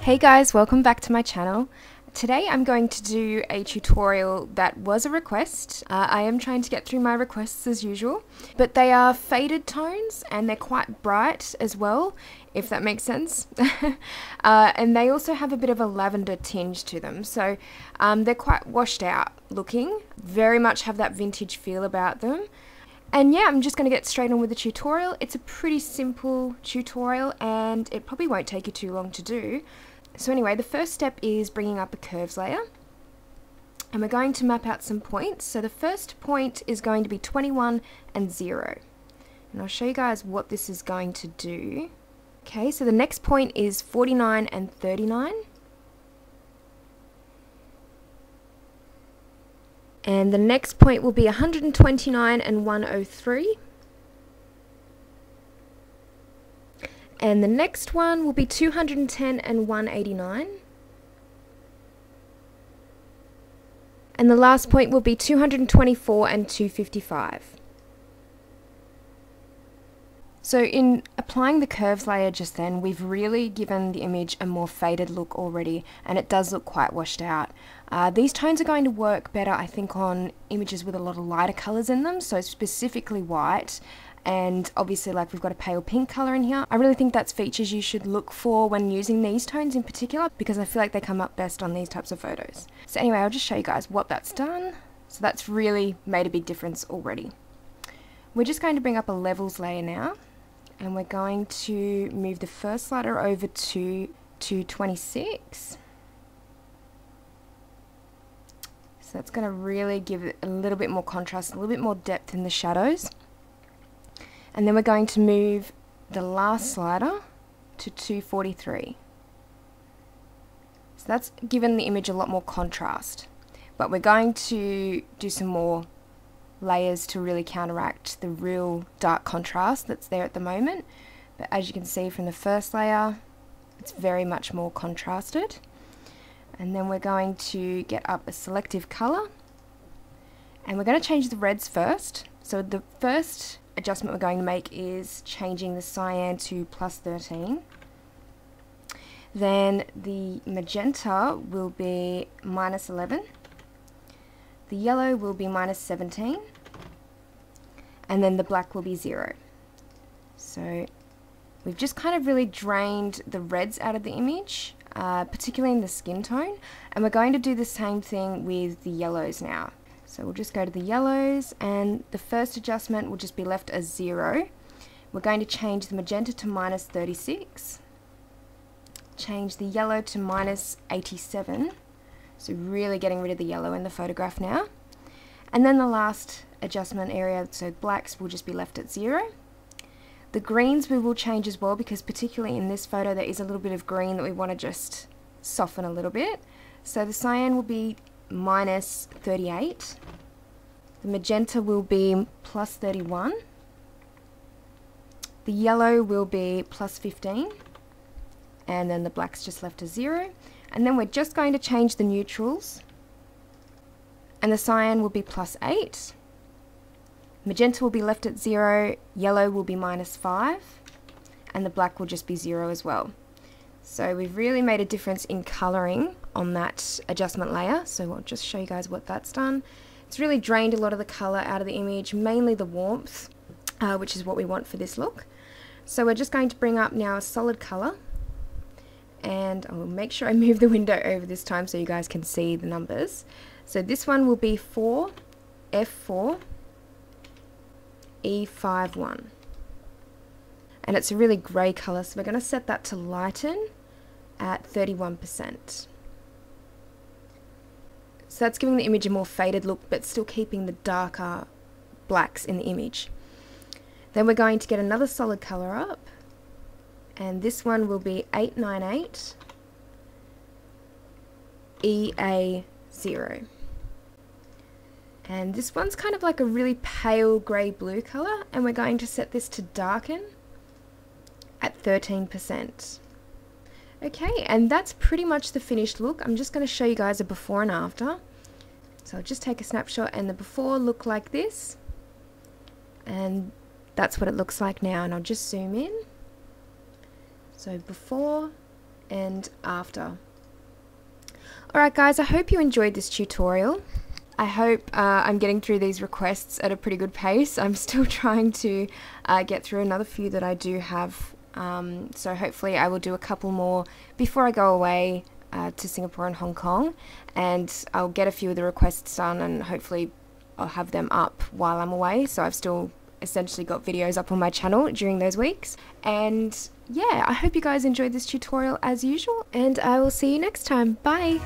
Hey guys, welcome back to my channel. Today I'm going to do a tutorial that was a request. I am trying to get through my requests as usual, but they are faded tones and they're quite bright as well, if that makes sense. And they also have a bit of a lavender tinge to them, so they're quite washed out looking, very much have that vintage feel about them. And yeah, I'm just going to get straight on with the tutorial. It's a pretty simple tutorial and it probably won't take you too long to do. So anyway, the first step is bringing up a curves layer. And we're going to map out some points. So the first point is going to be 21 and 0. And I'll show you guys what this is going to do. Okay, so the next point is 49 and 39. And the next point will be 129 and 103. And the next one will be 210 and 189. And the last point will be 224 and 255. So in applying the curves layer just then, we've really given the image a more faded look already, and it does look quite washed out. These tones are going to work better, I think, on images with a lot of lighter colours in them, so specifically white. And obviously, like, we've got a pale pink colour in here. I really think that's features you should look for when using these tones in particular, because I feel like they come up best on these types of photos. So anyway, I'll just show you guys what that's done. So that's really made a big difference already. We're just going to bring up a levels layer now, and we're going to move the first slider over to 26. So that's going to really give it a little bit more contrast, a little bit more depth in the shadows. And then we're going to move the last slider to 243. So that's given the image a lot more contrast. But we're going to do some more layers to really counteract the real dark contrast that's there at the moment. But as you can see from the first layer, it's very much more contrasted. And then we're going to get up a selective color. And we're going to change the reds first. So the first adjustment we're going to make is changing the cyan to +13. Then the magenta will be -11. The yellow will be -17. And then the black will be 0. So we've just kind of really drained the reds out of the image, particularly in the skin tone. And we're going to do the same thing with the yellows now. So we'll just go to the yellows, and the first adjustment will just be left as 0. We're going to change the magenta to -36. Change the yellow to -87. So really getting rid of the yellow in the photograph now. And then the last adjustment area, so blacks, will just be left at 0. The greens we will change as well, because particularly in this photo there is a little bit of green that we want to just soften a little bit. So the cyan will be -38. The magenta will be +31. The yellow will be +15. And then the black's just left as 0. And then we're just going to change the neutrals. And the cyan will be +8. Magenta will be left at 0. Yellow will be -5. And the black will just be 0 as well. So we've really made a difference in colouring on that adjustment layer. So I'll just show you guys what that's done. It's really drained a lot of the colour out of the image, mainly the warmth, which is what we want for this look. So we're just going to bring up now a solid colour. And I'll make sure I move the window over this time so you guys can see the numbers. So this one will be 4, F4, E51. And it's a really grey colour, so we're going to set that to lighten at 31%. So that's giving the image a more faded look, but still keeping the darker blacks in the image. Then we're going to get another solid colour up, and this one will be 898 EA0. And this one's kind of like a really pale grey blue colour, and we're going to set this to darken at 13%. Okay, and that's pretty much the finished look. I'm just going to show you guys a before and after. So I'll just take a snapshot, and the before looked like this, and that's what it looks like now. And I'll just zoom in. So before and after. Alright guys, I hope you enjoyed this tutorial. I hope I'm getting through these requests at a pretty good pace. I'm still trying to get through another few that I do have, so hopefully I will do a couple more before I go away to Singapore and Hong Kong, and I'll get a few of the requests done, and hopefully I'll have them up while I'm away, so I've still essentially got videos up on my channel during those weeks. And yeah, I hope you guys enjoyed this tutorial as usual, and I will see you next time. Bye!